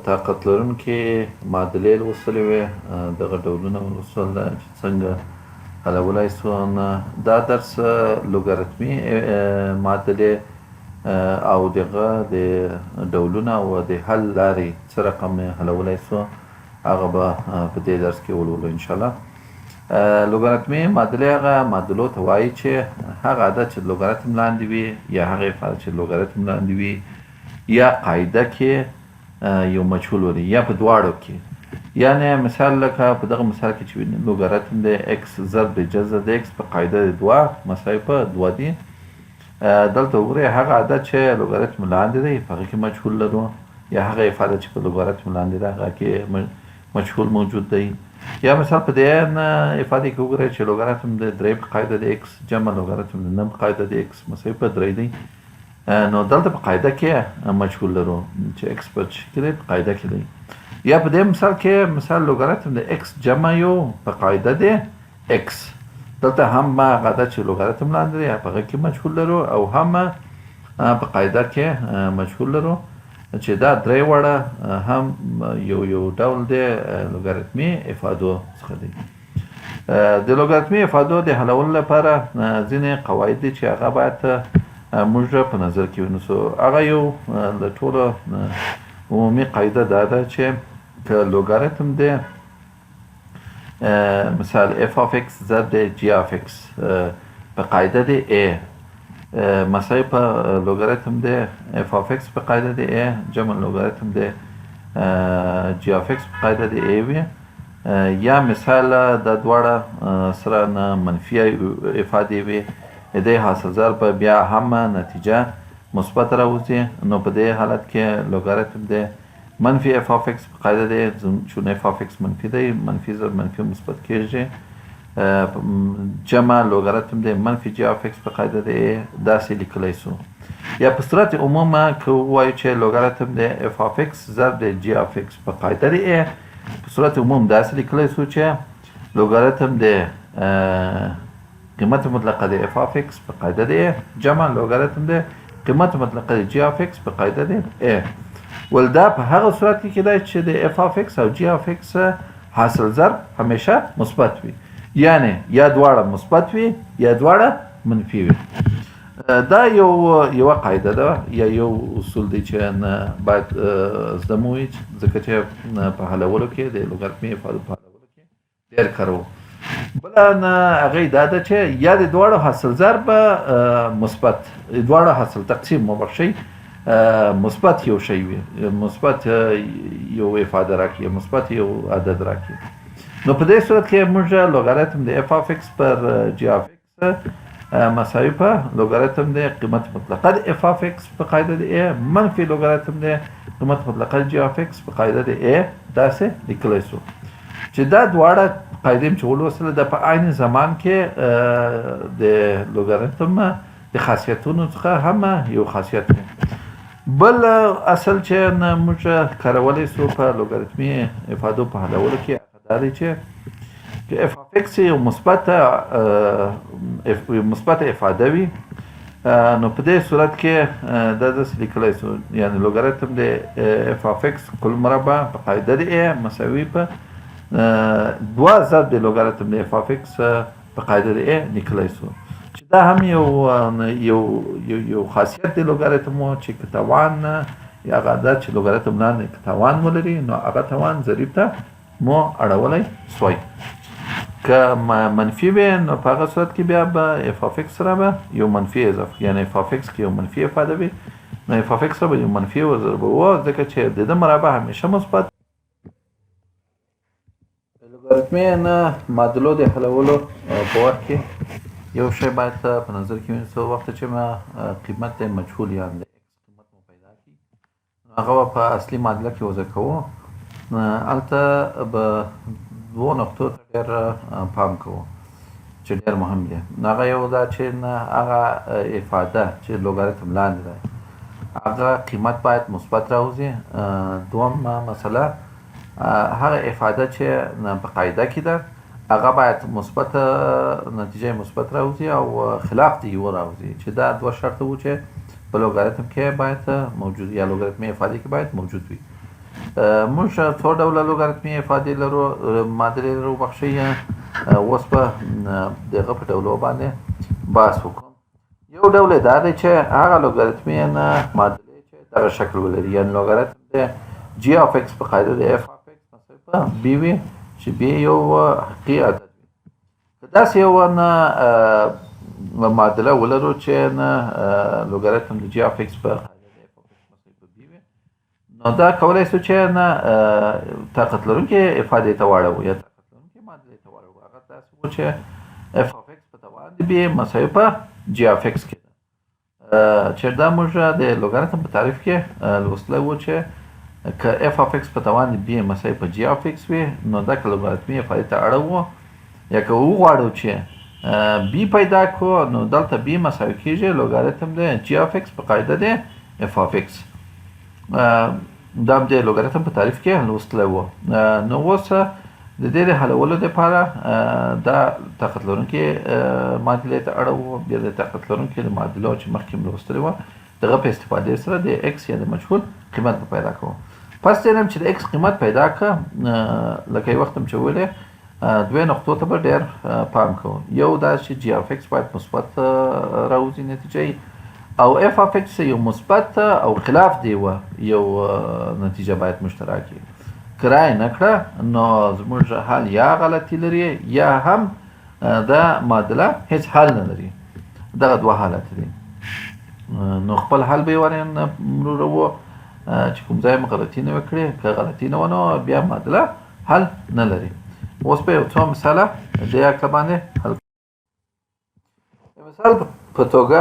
طاقت لرونکې معادلې لوستلې وې دغه ډولونه ولوستل چې څنګه حلولی سو دا درس لوګاریتمي معادلې او دغه د ډولونه او د حل لارې څه رقم حلولی سو هغه به په دې درس کې ولولو انشاءالله. لوګاریتمي معادلې هغه معادلو ته وایي چې هغه عدد چې لوګاریتم لاندې وي یا هغه عفاده چې لوګاریتم لاندې وي یا قاعده کې یو مجهول ولري یا په دواړو کې. یعنی مثال لکه په دغه مثال کې چې لوګاریتم د x ضرب د جذر د x په قاعده د 2 مساوي په 2 دي. دلته وګورئ هغه عدد چې لوګاریتم لاندې دی په هغه کې مجهول لرو یا هغه عفاده چې په لوګاریتم لاندې ده هغه کې مجهول موجود دی. یا مثال په دې عفاده کې وګورئ چې لوګاریتم د 3 په قاعده د x جمع لوګاریتم د 9 په قاعده د x مساوي په 3 دی. نو دلته په قاعده کې مجهول لرو چې x په شکل په قاعده کې دی. یا په دې مثال کې مثال لوګاریتم د x جمع یو په قاعده د x دلته هم قاعده چې لوګاریتم لاندې دی په هغه کې مجهول لرو او هم په قاعده کې مجهول لرو چې دا درې وړه هم یو ډول د لوګاریتمي افادو څخه دی. د لوګاریتمي افادو د حلولو لپاره ځینې قواعد دي چې هغه باید موږ په نظر کې ونیسو. هغه یو د ټولو عمومي قاعده دا ده چې که لوګاریتم د مثال f of x ضرب د g of x په قاعده د a مساوي په لوګاریتم د f of x په قاعده د a جمع لوګاریتم د g of x په قاعده د a وي. یا مثال د دواړه سره منفي افادې وي د حاصل ضرب بیا هم نتیجه مثبت راوځي. نو په دې حالت کې لوګاریتم د منفي f of x په قاعده دی چون f of x منفي دی منفي ضرب منفي مثبت کېږي جمع لوګاریتم د منفي g of x په قاعده دی داسې لیکلی سو. یا په صورت عموم که ووایو چې لوګاریتم د f of x ضرب د g of x په قاعده دی په صورت عموم داسې لیکلی سو چې لوګاریتم د قیمت مطلقه د f of x په قاعده دی جمع لوګاریتم د قیمت مطلقه د g of x په قاعده دی ول دا په هغه صورت کې کېدای چې د f of x او g of x حاصل ضرب همیشه مثبت وي یعنی یا دواړه مثبت وي یا دواړه منفي وي. دا یوه قاعده ده یا یو اصول دی چې باید زده مو وي ځکه چې په حلولو کې د لوګاریتمي افادو په حلولو کې ډېر کاروو. بله هغې دا ده چې یا د دواړو حاصل ضرب مثبت دواړو حاصل تقسیم مبخښئ مثبت یو شی وي مثبت یو افاده راکړي مثبت یو عدد راکړي. نو په دې صورت کې موږ لوګاریتم د f of x پر g of x مساوي په لوګاریتم د قیمت مطلقه د f of x په قاعده د a منفي لوګاریتم د قیمت مطلقه د g of x په قاعده د a داسې لیکلی سو چې دا دواړه قاعدې چې ولوستله د په عین زمان کې د لوګاریتم د خاصیتونو څخه هم یو خاصیت دی. بل اصل چې موږ کارولی سو په لوګاریتمي افادو په حلولو کې هغه دا دی چې f of x یو مثبت افاده وي نو په دې صورت کې دا داسې لیکلی سو یعنی لوګاریتم د f of x کل مربع په قاعده د a مساوي په 2 ضرب د لوګاریتم د f of x په قاعده د a لیکلی سو چې دا هم یو خاصیت د لوګاریتم و چې که توان یا هغه عدد چې لوګاریتم لاندې که توان ولري نو هغه توان ضریب ته مو اړولی سوی. که منفي وي نو په هغه صورت کې بیا به f of x سره به یو منفي اضافه یعنی f of x کې یو منفي افاده وي نو f of x سره به یو منفي وضربوه ځکه چې د ده مربع همیشه مثبت. لوګاریتمي معادلو د حلولو په وخت کې یو شی باید په نظر کې ونیسو وخت چې ما قیمت مجهول یا د x قیمت مو پیدا کړي نو هغه په اصلي معادله کې وضع کوو. هلته به دوو نقطو ته ډېر پام کوو چې ډېر مهم دی. هغه یو دا چې هغه افاده چې لوګاریتم لاندې دی هغه قیمت باید مثبت راوځي. دوم مسله هغه افاده چې په قاعده کې ده هغه باید مثبت نتیجه مثبت راوځي او خلاف د یو راوځي چې دا دوه شرط وو چې په لوګاریتم کې باید موجود یا لوګاریتمي افاده کې باید موجود وي. موږ څو ډوله لوګارتمي افادې لرو معادلې لرو بخښئ اوس به دغه په ډولو باندې بحث وکړو. یو ډول دا دی چې هغه لوګارتمي معادلې چې دغه شکل ولري، یعنې لوګارتم د جي اف ایکس په قاعده د اف اف ایکس مساوي په بي وي چې بي یو حقیقي عدد وي. که داسې یو معادله ولرو چې لوګارتم د جي اف ایکس په نو دا کولای شو چې طاقت لرونکې افادې ته واړوو یا طاقت لرونکې معادلې ته واړوو. هغه داسې و چې اف اف ایکس په توان د بي مساوي په جي اف ایکس کې ده، چې دا موږ د لوګارتم په تعریف کې لوستلی و چې که اف اف ایکس په توان د بي مساوي په جي اف ایکس وي نو دا که لوګارتمي افادې ته اړوو یا که وغواړو چې بي پیدا کړو نو دلته بي مساوي کېږي لوګارتم د جي اف ایکس په قاعده د اف اف ایکس. دا هم د لوګارتم په تعریف کې لوستلی و. نو اوس د دې د حلولو دپاره دا طاقت لرونکې معادلې ته اړوو، بیا د طاقت لرونکې د معادلو چې مخکې م لوستلې وه دغه په استفادې سره د اکس یا د مجهول قیمت به پیدا کوو. پس دې چې د اکس قیمت پیدا کړه لکه یو وخت هم چې ویلې دوی نقطو ته به ډېر پام کوو. یو دا چې جي اف ایکس باید مثبت راوځي نتیجه او اف اف ایکس یو مثبت او خلاف دی یو نتیجه باید مشترک وي. که رای نه کړه نو زموږ حل یا غلطي لري یا هم دا معادله هیڅ حل نه لري. دغه دوه حالت دي. نو خپل حل به یې ورمروو چې کوم ځای م غلطي نه وي کړې، که غلطي نه وه نو بیا معادله حل نه لري. اوس به یو څو مثاله د عقله باندې حل مثال په توګه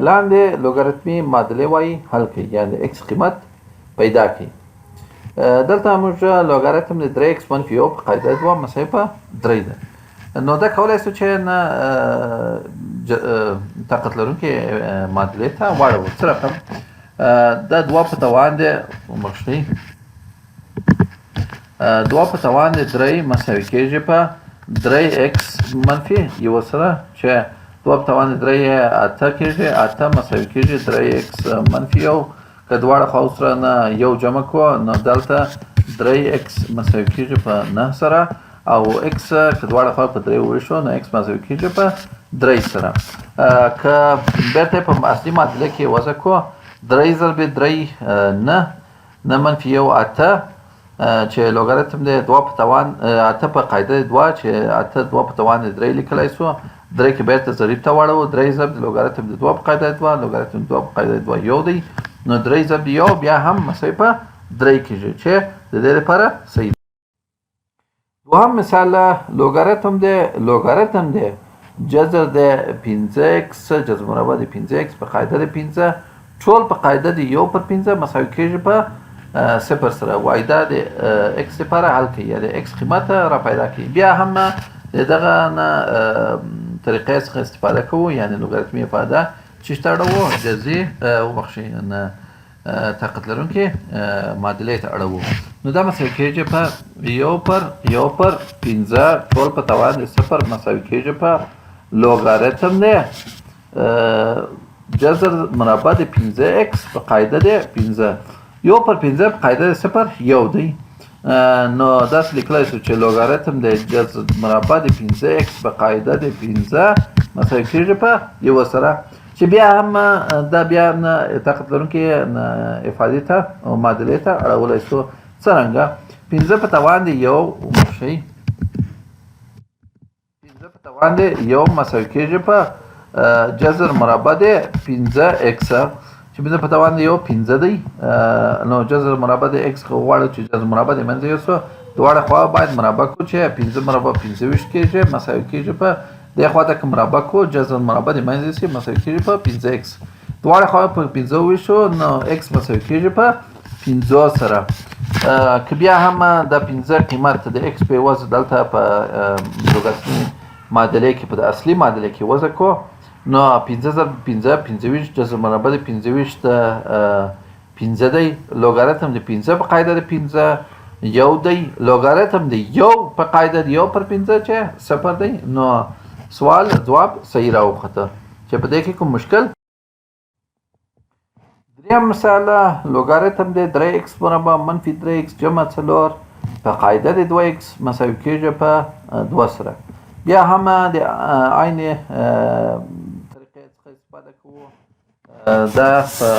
لاندې لوګارتمي معادلې وایي حل کوي، یعنې د اکس قیمت پیدا کوي. دلته موږ لوګارتم د 3x منفي یو په قاعده 2 مساوي په 3 ده. نو دا کولی شو چې طاقت لرونکې معادلې ته واړوو. څه رقم دا 2 په توان د بخښئ 2 په توان د 3 مساوي کېږي په 3x منفي یو سره چې 2 په توان د 3 8 کېږي، 8 مساوي کېږي 3x منفي یو. که دواړه خواو سره نه یو جمع کړو نو دلته 3x مساوي کېږي په 9 سره او x که دواړه خواو په 3 وویشو نو x مساوي کېږي په 3 سره. که بیرته په اصلي معادله کې وضع کړو 3 ضرب 3 9 منفي یو 8 چې لوګارتم د 2 په توان 8 په قاعده 2 چې 8 2 په توان د 3 لیکلی شو. 3 کې بیرته ضریب ته واړوو. 3 ضرب د لوګارتم د 2 په قاعده 2 لوګارتم 2 په قاعده 2 یو دی نو 3 ضرب یو بیا هم مساوي په 3 کېږي چې د دې لپاره صحیح دی. دوهم مثال لوګارتم د جذر د 5x جذر مربع د 5x په قاعده د 15 ټول په قاعده د 1 پر 15 مساوي کېږي په 0 سره. وایده د x لپاره حل کوي یا د x قیمت را پیدا کوي. بیا هم دغه طریقې څخه استفاده کوو، یعنې لوګارتمي افاده چې شته اړوو جزي وبخښئ طاقت لرونکې معادلې ته اړوو. نو دا مساوي کېږي په 1 پر 15 ټول په توان د 0 مساوي کېږي په لوګارتم د جذر مربع د 15x په قاعده د 15 1 پر 15 په قاعده د 0 یو دی. نو داسې لیکلی شو چې لوګارتم د جذر مربع د 15x په قاعده د 15 مساوي کېږي په 1 سره چې بیا هم دا بیا طاقت لرونکې افادې ته او معادلې ته اړولی شو. څرنګه 15 په توان د 1 وبخښئ 15 په توان د 1 مساوي کېږي په جذر مربع د 15x چې 15 په توان د 1 15 دی. نو جذر مربع د x غواړو چې جذر مربع د منځه یوسو دواړه خوا باید مربع کړو چې 15 مربع 25 کېږي مساوي کېږي په دې خوا ته که مربع کړو جذر مربع د منځه یوسي مساوي کېږي په 15x. دواړه خوا په 15 وویشو نو x مساوي کېږي په 15 سره. که بیا هم د 15 قیمت د x په عوض دلته په لوګارتمي معادلې کې په د اصلي معادلې کې وضع کړو نو 15 ضرب 15 25 جذر مربع د 25 د 15 دی. لوګارتم د 15 په قاعده د 15 یو دی. لوګارتم د 1 په قاعده د 1 پر 15 چې 0 دی. نو سوال جواب صحیح راوخته چې په دې کې کوم مشکل دریم مثال لوگاریتم دی 3x مربع منفي 3x جمع 4 په قاعده د 2x مساوي کېږي په 2 سره. بیا هم د عین طریقې څخه استفاده کوو، دا په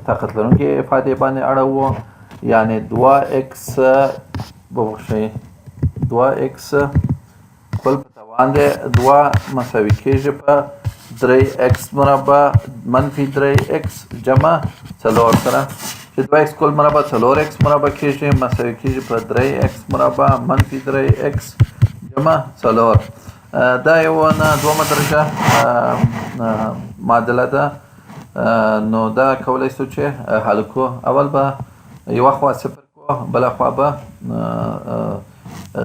طاقت لرونکي افادې باندې اړوو، یعنې 2x ببخښئ 2x خپل په توان دی 2 مساوي کېږي په 3x مربع منفي 3x جمع 4 سره، چې 2x کل مربع 4x مربع کېږي مساوي کېږي په 3x مربع منفي 3x جمع 4. دا یو دومه درجه معادله ده. نو دا کولی شو چې حل کړو. اول به یوه خوا صفر کړو، بله خوا به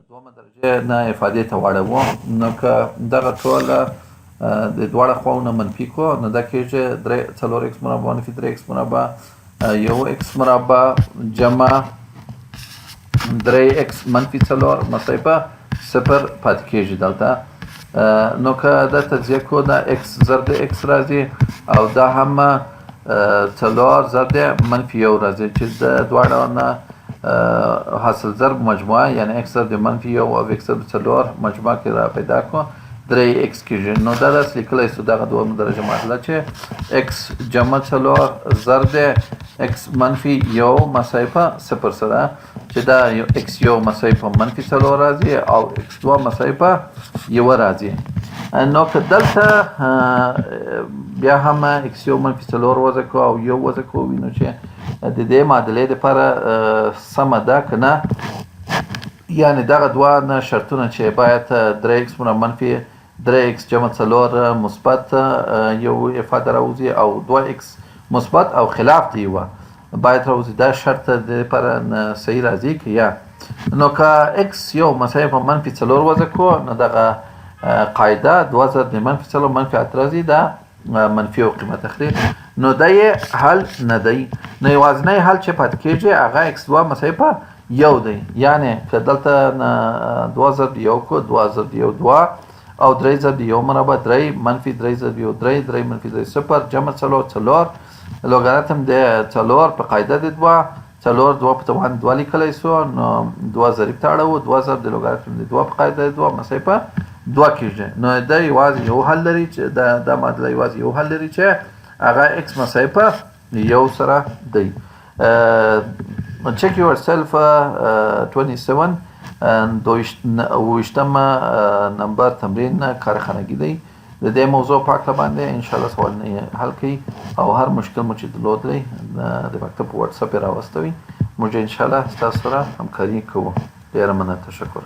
دومه درجه نه افادې ته واړوو. نو که دغه ټوله د دواړه خواونه منفي کړو، نو دا کېږي 4x مربع منفي 3x مربع 1x مربع جمع 3x منفي 4 مساوي په 0 پاتې کېږي دلته. نو که دا تجزیه کړو، دا x ضرب د x راځي او دا هم 4 ضرب د منفي 1 راځي، چې د دواړو نه حاصل ضرب مجموعه، یعنې x ضرب د منفي 1 او x ضرب 4 مجموعه کې را پیدا کړو 3x کېږي. نو دا داسې لیکلی شو دغه دومه درجه معادله چې x جمع 4 ضرب د x منفي 1 مساوي په 0 سره، چې دا x1 مساوي په منفي 4 راځي او x2 مساوي په 1 راځي. نو که دلته بیا هم x1 منفي 4 وضع کړو او 1 وضع کړو، وینو چې د دې معادلې دپاره سمه ده که نه، یعنې دغه دوه شرطونه چې باید 3x منفي 3x جمع 4 مثبت یو افاده راوځي او 2x مثبت او خلاف د یوه باید راوځي، دا شرط د لپاره صحیح راځي که یا. نو که x یو مساوي په منفي 4 وضع کړو، نو دغه قاعده 2 ضرب د منفي 4 منفي 8 راځي، دا منفي یو قیمت اخلي. نو دا یې حل نه دی. نو یوازینی حل چې پاتې کېږي هغه x2 مساوي په 1 دی، یعنې که دلته 2 ضرب د 1 کړو، 2 ضرب د 1 2 او 3 ضرب د 1 مربع 3 منفي 3 ضرب د 1 3 3 منفي 3 0 جمع 4 4. لوگاریتم د 4 په قاعده د 2 4 2 په توان 2 لیکلی شو، نو 2 ضریب ته اړوو، 2 ضرب د لوگاریتم د 2 په قاعده د 2 مساوي په 2 کېږي. نو دا یوازې یو حل لري، چې دا معادله یوازې یو حل لري چې هغه x مساوي په 1 سره دی. Check yourself 27 اوویشتم نمبر تمرین کارخانگی دی. د دې موضوع په هکله باندې انشاءالله سوالونه حل کړئ او هر مشکل مو چې درلودلی د مکتب په واتساپ یې راواستوئ. موږ انشاءالله ستاسو سره همکاري کوو. ډېره مننه، تشکر.